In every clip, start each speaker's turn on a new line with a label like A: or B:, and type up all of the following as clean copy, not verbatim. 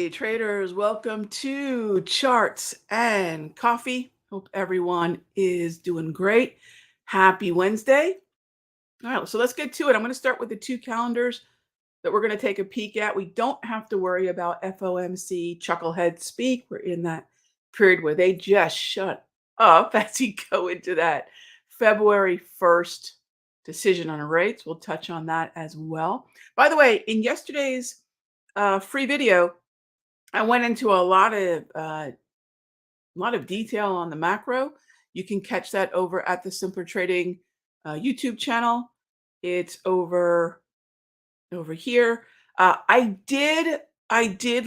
A: Hey traders, welcome to Charts and Coffee. Hope everyone is doing great. Happy Wednesday. All right, so let's get to it. I'm going to start with the two calendars that we're going to take a peek at. We don't have to worry about FOMC chucklehead speak. We're in that period where they just shut up as you go into that February 1st decision on rates. We'll touch on that as well. By the way, in yesterday's free video, I went into a lot of detail on the macro. You can catch that over at the Simpler Trading YouTube channel. It's over here. I did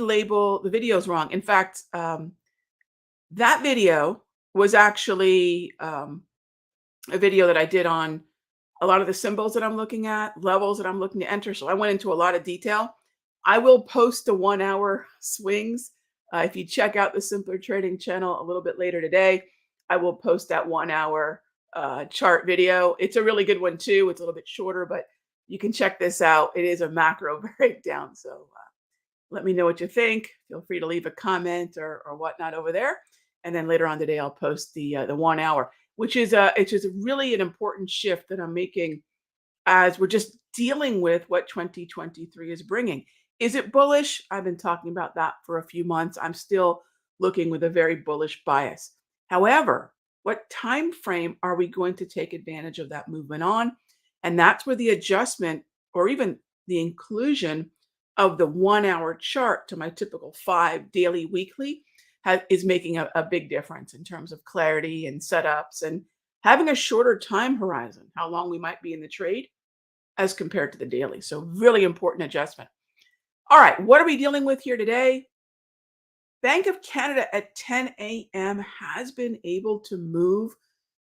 A: label the videos wrong. In fact, that video was actually a video that I did on a lot of the symbols that I'm looking at, levels that I'm looking to enter. So I went into a lot of detail. I will post the 1 hour swings. If you check out the Simpler Trading channel a little bit later today, I will post that 1 hour chart video. It's a really good one too. It's a little bit shorter, but you can check this out. It is a macro breakdown. So let me know what you think. Feel free to leave a comment or whatnot over there. And then later on today, I'll post the 1 hour, which is really an important shift that I'm making as we're just dealing with what 2023 is bringing. Is it bullish? I've been talking about that for a few months. I'm still looking with a very bullish bias. However, what time frame are we going to take advantage of that movement on? And that's where the adjustment or even the inclusion of the 1 hour chart to my typical 5 daily, weekly is making a big difference in terms of clarity and setups and having a shorter time horizon, how long we might be in the trade as compared to the daily. So really important adjustment. All right, what are we dealing with here today? Bank of Canada at 10 a.m. has been able to move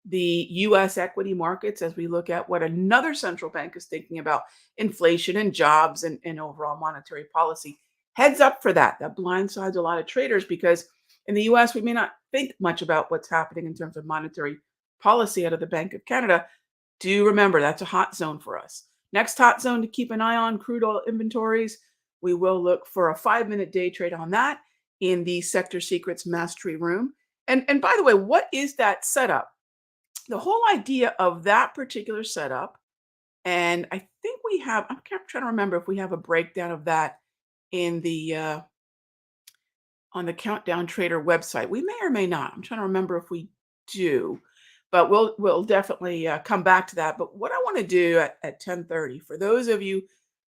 A: the U.S. equity markets as we look at what another central bank is thinking about inflation and jobs and overall monetary policy. Heads up for that. That blindsides a lot of traders because in the U.S., we may not think much about what's happening in terms of monetary policy out of the Bank of Canada. Do remember that's a hot zone for us. Next hot zone to keep an eye on, crude oil inventories. We will look for a 5-minute day trade on that in the Sector Secrets Mastery Room. And by the way, what is that setup? The whole idea of that particular setup, and I think we have, I'm trying to remember if we have a breakdown of that in the on the Countdown Trader website. We may or may not. I'm trying to remember if we do, but we'll definitely come back to that. But what I want to do at 10:30 for those of you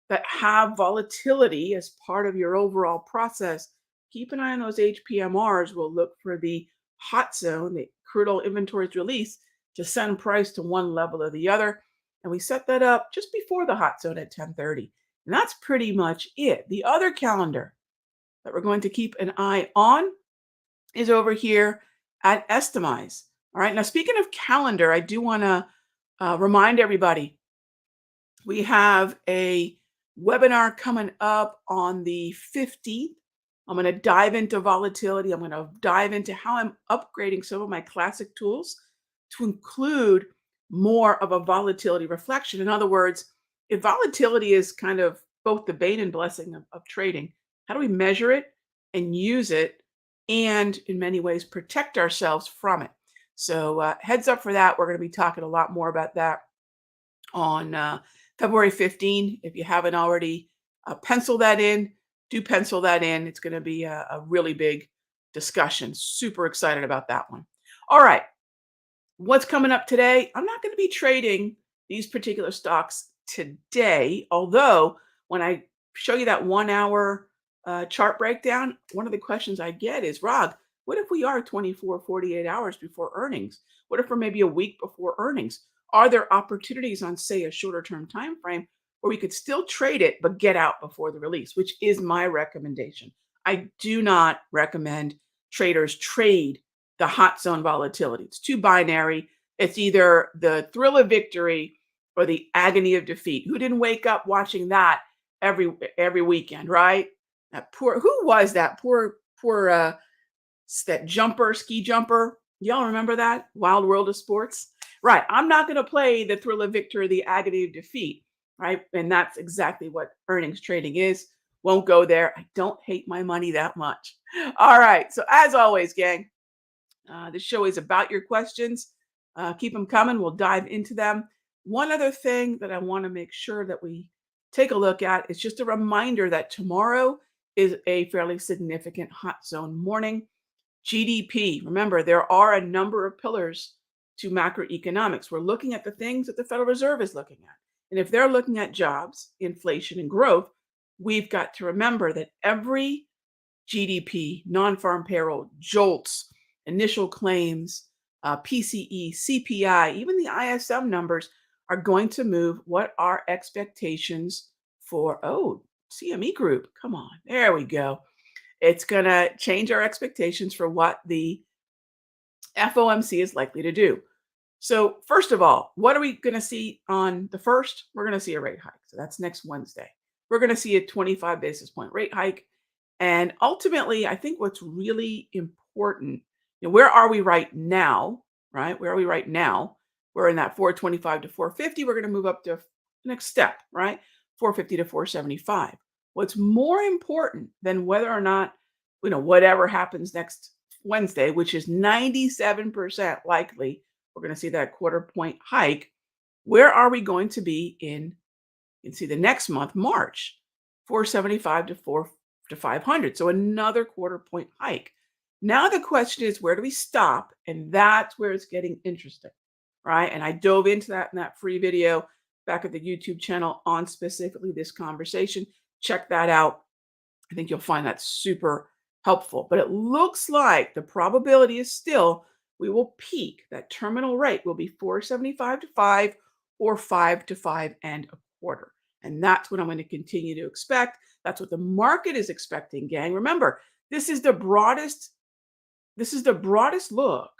A: that have volatility as part of your overall process, keep an eye on those HPMRs. We'll look for the hot zone, the crude oil inventories release, to send price to one level or the other. And we set that up just before the hot zone at 10:30. And that's pretty much it. The other calendar that we're going to keep an eye on is over here at Estimize. All right. Now, speaking of calendar, I do want to remind everybody we have a webinar coming up on the 15th. I'm going to dive into volatility. I'm going to dive into how I'm upgrading some of my classic tools to include more of a volatility reflection. In other words, if volatility is kind of both the bane and blessing of trading, how do we measure it and use it and in many ways protect ourselves from it? So heads up for that. We're going to be talking a lot more about that on February 15. If you haven't already penciled that in, do pencil that in. It's going to be a really big discussion. Super excited about that one. All right. What's coming up today? I'm not going to be trading these particular stocks today, although when I show you that 1 hour chart breakdown, one of the questions I get is, Rog, what if we are 24, 48 hours before earnings? What if we're maybe a week before earnings? Are there opportunities on, say, a shorter term time frame where we could still trade it but get out before the release, which is my recommendation? I do not recommend traders trade the hot zone volatility. It's too binary. It's either the thrill of victory or the agony of defeat. Who didn't wake up watching that every weekend, right? Who was that poor that ski jumper? Y'all remember that? Wild World of Sports? Right. I'm not going to play the thrill of victory, the agony of defeat, right? And that's exactly what earnings trading is. Won't go there. I don't hate my money that much. All right. So as always, gang, this show is about your questions. Keep them coming. We'll dive into them. One other thing that I want to make sure that we take a look at is just a reminder that tomorrow is a fairly significant hot zone morning. GDP. Remember, there are a number of pillars to macroeconomics. We're looking at the things that the Federal Reserve is looking at. And if they're looking at jobs, inflation, and growth, we've got to remember that every GDP, non farm payroll, JOLTS, initial claims, PCE, CPI, even the ISM numbers are going to move what our expectations for, CME group. Come on, there we go. It's going to change our expectations for what the FOMC is likely to do. So, first of all, what are we going to see on the first? We're going to see a rate hike. So, that's next Wednesday. We're going to see a 25 basis point rate hike. And ultimately, I think what's really important, where are we right now, right? Where are we right now? We're in that 425 to 450. We're going to move up to the next step, right? 450 to 475. What's more important than whether or not, whatever happens next Wednesday, which is 97% likely, we're going to see that quarter point hike. Where are we going to be in, you can see the next month, March, 475 to 500. So another quarter point hike. Now the question is, where do we stop? And that's where it's getting interesting, right? And I dove into that in that free video back at the YouTube channel on specifically this conversation. Check that out. I think you'll find that super helpful. But it looks like the probability is still we will peak. That terminal rate will be 475 to 5 or 5 to 5 and a quarter. And that's what I'm going to continue to expect. That's what the market is expecting, gang. Remember, this is the broadest look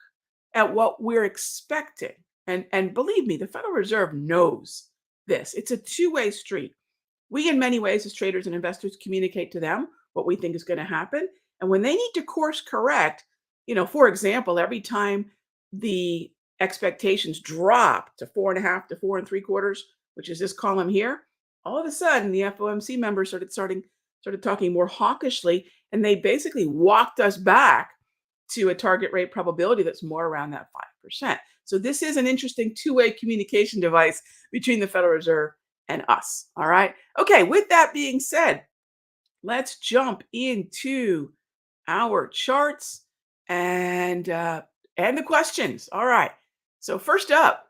A: at what we're expecting. And believe me, the Federal Reserve knows this. It's a two-way street. We, in many ways, as traders and investors, communicate to them what we think is going to happen. And when they need to course correct, for example, every time the expectations drop to 4.5 to 4.75, which is this column here, all of a sudden the FOMC members started talking more hawkishly, and they basically walked us back to a target rate probability that's more around that 5%. So this is an interesting two-way communication device between the Federal Reserve and us. All right. Okay. With that being said, let's jump into our charts and the questions. All right. So first up,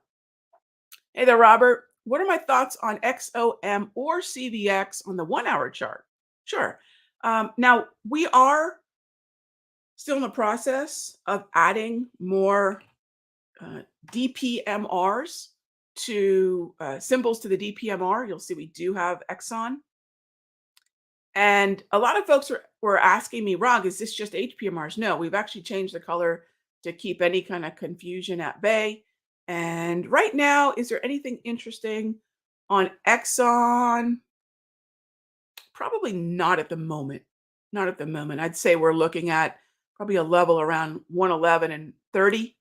A: hey there, Robert. What are my thoughts on XOM or CVX on the 1 hour chart? Sure. Now we are still in the process of adding more DPMRs to symbols to the DPMR. You'll see we do have Exxon. And a lot of folks were asking me, Rog, is this just HPMRs? No, we've actually changed the color to keep any kind of confusion at bay. And right now, is there anything interesting on Exxon? Probably not at the moment. Not at the moment. I'd say we're looking at probably a level around 111 and 30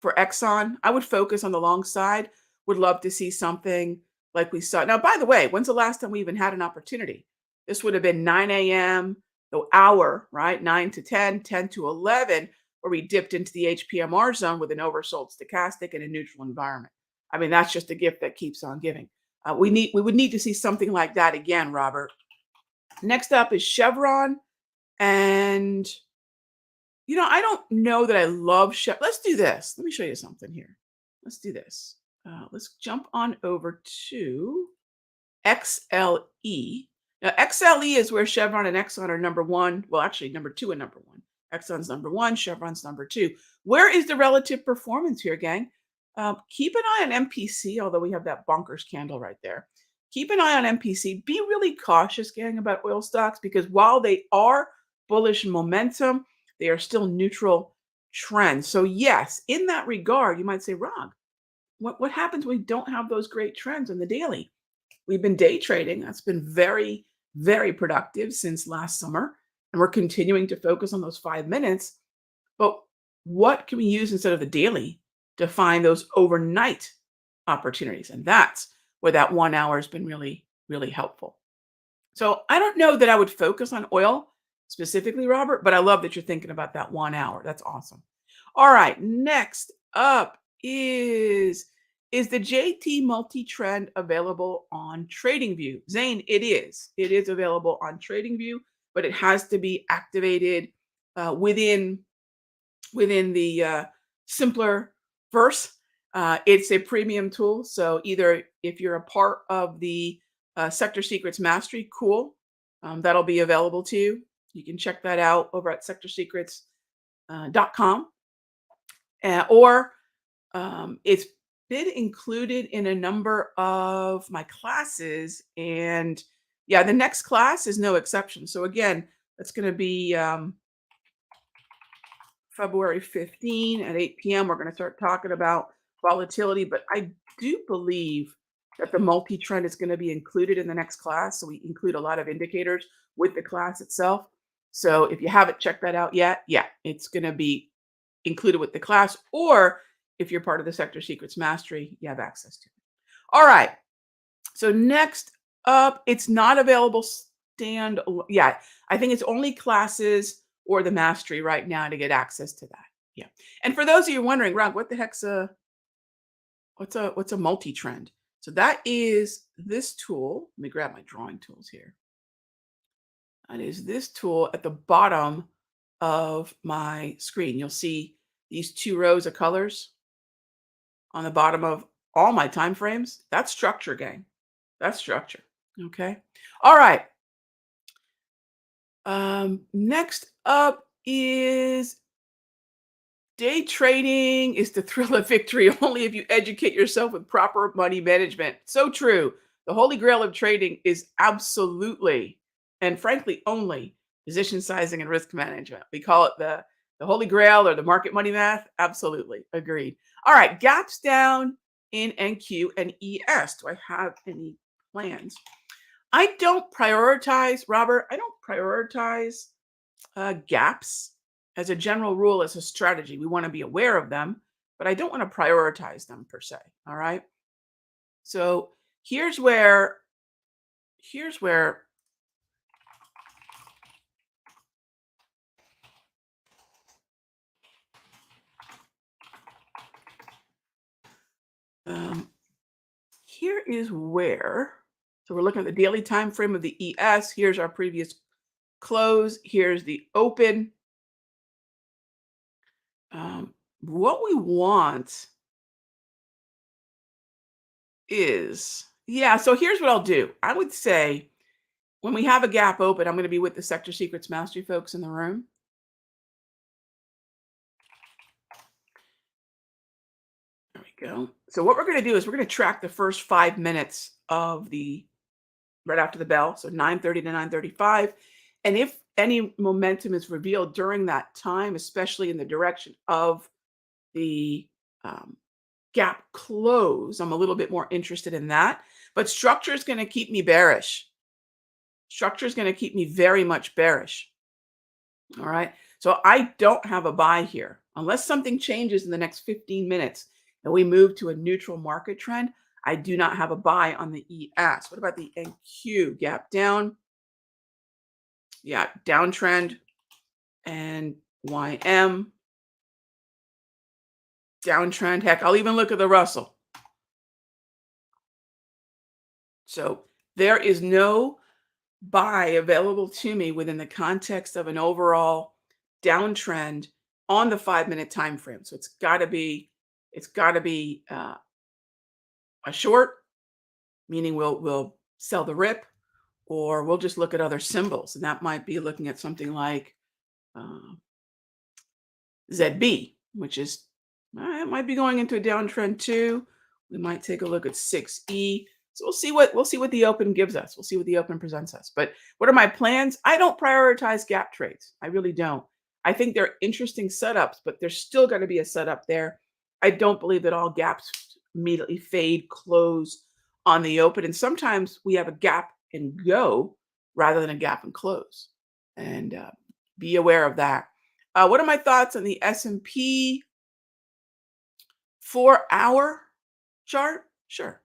A: for Exxon. I would focus on the long side. Would love to see something like we saw. Now, by the way, when's the last time we even had an opportunity? This would have been 9 a.m., the hour, right? 9 to 10, 10 to 11, where we dipped into the HPMR zone with an oversold stochastic and a neutral environment. I mean, that's just a gift that keeps on giving. We would need to see something like that again, Robert. Next up is Chevron. And, I don't know that I love Chevron. Let's do this. Let me show you something here. Let's do this. Let's jump on over to XLE. Now, XLE is where Chevron and Exxon are number one. Well, actually, number two and number one. Exxon's number one, Chevron's number two. Where is the relative performance here, gang? Keep an eye on MPC, although we have that bonkers candle right there. Keep an eye on MPC. Be really cautious, gang, about oil stocks, because while they are bullish momentum, they are still neutral trends. So yes, in that regard, you might say, Rob, what happens when we don't have those great trends in the daily? We've been day trading. That's been very, very productive since last summer. And we're continuing to focus on those 5 minutes. But what can we use instead of the daily to find those overnight opportunities? And that's where that 1 hour has been really, really helpful. So I don't know that I would focus on oil specifically, Robert, but I love that you're thinking about that 1 hour. That's awesome. All right, next up is the JT multi-trend available on TradingView? Zane, it is. It is available on TradingView, but it has to be activated within the simpler verse. It's a premium tool. So either if you're a part of the Sector Secrets Mastery, cool, that'll be available to you. You can check that out over at sectorsecrets.com. Or it's been included in a number of my classes. And yeah, the next class is no exception. So again, that's going to be February 15 at 8 p.m. We're going to start talking about volatility, but I do believe that the multi-trend is going to be included in the next class. So we include a lot of indicators with the class itself. So if you haven't checked that out yet, yeah, it's going to be included with the class. Or if you're part of the Sector Secrets Mastery, you have access to it. All right. So next up, it's not available stand. Yeah, I think it's only classes or the mastery right now to get access to that. Yeah. And for those of you wondering, Rob, what the heck's what's a multi-trend? So that is this tool. Let me grab my drawing tools here. That is this tool at the bottom of my screen. You'll see these two rows of colors on the bottom of all my time frames. That's structure, gang. That's structure. Okay. All right. Next up is day trading is the thrill of victory only if you educate yourself with proper money management. So true. The holy grail of trading is absolutely and frankly only position sizing and risk management. We call it the holy grail or the market money math. Absolutely. Agreed. All right. Gaps down in NQ and ES. Do I have any plans? I don't prioritize, Robert. I don't prioritize gaps as a general rule, as a strategy. We want to be aware of them, but I don't want to prioritize them per se. All right. So here's where here's where um, here is where. So we're looking at the daily time frame of the ES. Here's our previous close. Here's the open. What we want is, yeah, so here's what I'll do. I would say when we have a gap open, I'm going to be with the Sector Secrets Mastery folks in the room. There we go. So what we're going to do is we're going to track the first 5 minutes of the right after the bell, so 9:30 to 9:35. And if any momentum is revealed during that time, especially in the direction of the gap close, I'm a little bit more interested in that. But structure is going to keep me bearish. Structure is going to keep me very much bearish. All right. So I don't have a buy here unless something changes in the next 15 minutes and we move to a neutral market trend. I do not have a buy on the ES. What about the NQ? Gap down. Yeah, downtrend. And YM. Downtrend. Heck, I'll even look at the Russell. So there is no buy available to me within the context of an overall downtrend on the 5 minute time frame. So it's got to be a short, meaning we'll sell the rip, or we'll just look at other symbols, and that might be looking at something like ZB, which is it might be going into a downtrend too. We might take a look at 6E. So we'll see what the open gives us. We'll see what the open presents us. But what are my plans? I don't prioritize gap trades. I really don't. I think they're interesting setups, but there's still going to be a setup there. I don't believe that all gaps immediately fade, close on the open. And sometimes we have a gap and go rather than a gap and close. And be aware of that. What are my thoughts on the S&P 4-hour chart? Sure.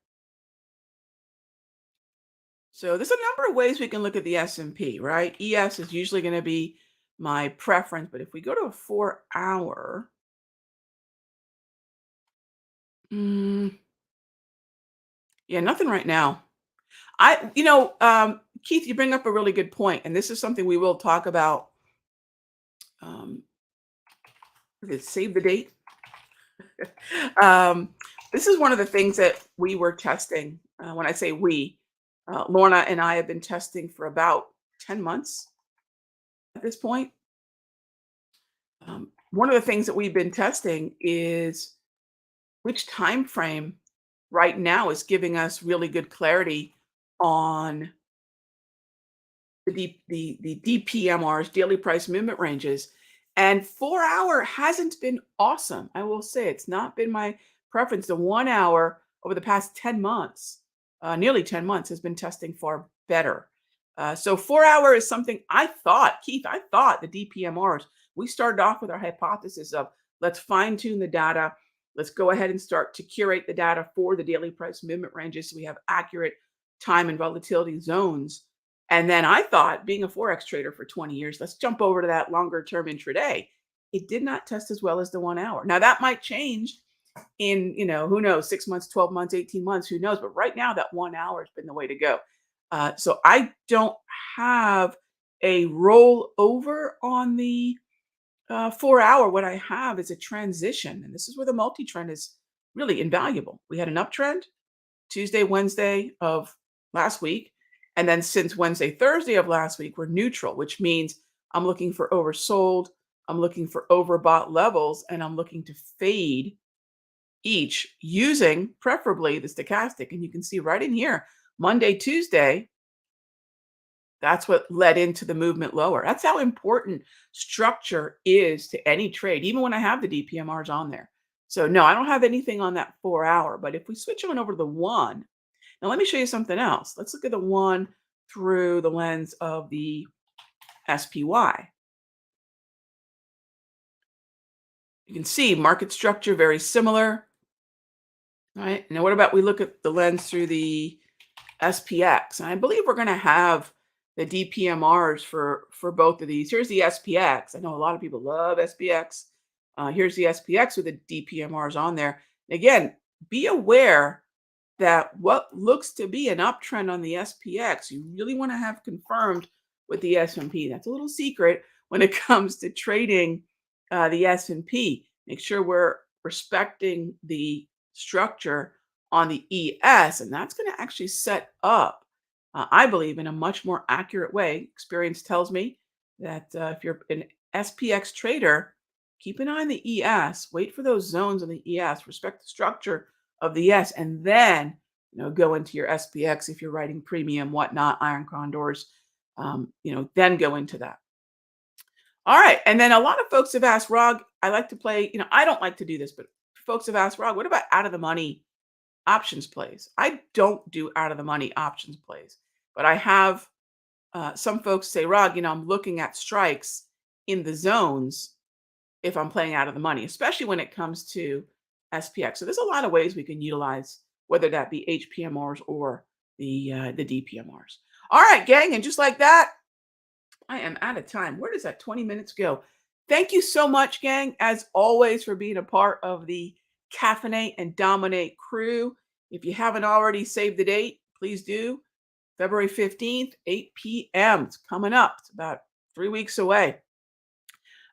A: So there's a number of ways we can look at the S&P, right? ES is usually going to be my preference, but if we go to a 4 hour, mm, yeah, nothing right now. Keith, you bring up a really good point, and this is something we will talk about. Um, save the date. um, this is one of the things that we were testing. When I say we, Lorna and I have been testing for about 10 months at this point. One of the things that we've been testing is which time frame right now is giving us really good clarity on the DPMRs, daily price movement ranges. And 4 hour hasn't been awesome. I will say it's not been my preference. The 1 hour over the past 10 months, nearly 10 months, has been testing far better. So 4 hour is something I thought, Keith, I thought the DPMRs, we started off with our hypothesis of let's fine tune the data. Let's go ahead and start to curate the data for the daily price movement ranges so we have accurate time and volatility zones. And then I thought, being a Forex trader for 20 years, let's jump over to that longer term intraday. It did not test as well as the 1 hour. Now that might change in, who knows, 6 months, 12 months, 18 months, who knows? But right now, that 1 hour has been the way to go. So I don't have a rollover on the 4 hour. What I have is a transition. And this is where the multi trend is really invaluable. We had an uptrend Tuesday, Wednesday of last week. And then since Wednesday, Thursday of last week, we're neutral, which means I'm looking for oversold, I'm looking for overbought levels, and I'm looking to fade each using preferably the stochastic. And you can see right in here, Monday, Tuesday, that's what led into the movement lower. That's how important structure is to any trade, even when I have the DPMRs on there. So no, I don't have anything on that 4 hour. But if we switch on over to the one, now let me show you something else. Let's look at the one through the lens of the SPY. You can see market structure very similar, right? Now what about we look at the lens through the SPX? And I believe we're going to have the DPMRs for both of these. Here's the SPX. I know a lot of people love SPX. Here's the SPX with the DPMRs on there. Again, be aware that what looks to be an uptrend on the SPX, you really want to have confirmed with the S&P. That's a little secret when it comes to trading the S&P. Make sure we're respecting the structure on the ES, and that's going to actually set up, I believe, in a much more accurate way. Experience tells me that if you're an SPX trader, keep an eye on the ES, wait for those zones on the ES, respect the structure of the S, and then go into your SPX if you're writing premium, whatnot, iron condors, then go into that. All right, and then a lot of folks have asked, Rog, I like to play, I don't like to do this, but folks have asked, Rog, what about out of the money options plays? I don't do out of the money options plays, but I have some folks say, Rog, I'm looking at strikes in the zones if I'm playing out of the money, especially when it comes to SPX. So there's a lot of ways we can utilize, whether that be HPMRs or the DPMRs. All right, gang, and just like that, I am out of time. Where does that 20 minutes go? Thank you so much, gang, as always, for being a part of the Caffeinate and Dominate crew. If you haven't already saved the date, please do. February 15th, 8 p.m. It's coming up. It's about 3 weeks away.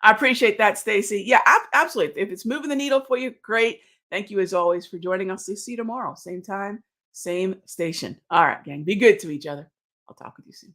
A: I appreciate that, Stacy. Yeah, absolutely. If it's moving the needle for you, great. Thank you as always for joining us. See you tomorrow. Same time, same station. All right, gang. Be good to each other. I'll talk with you soon.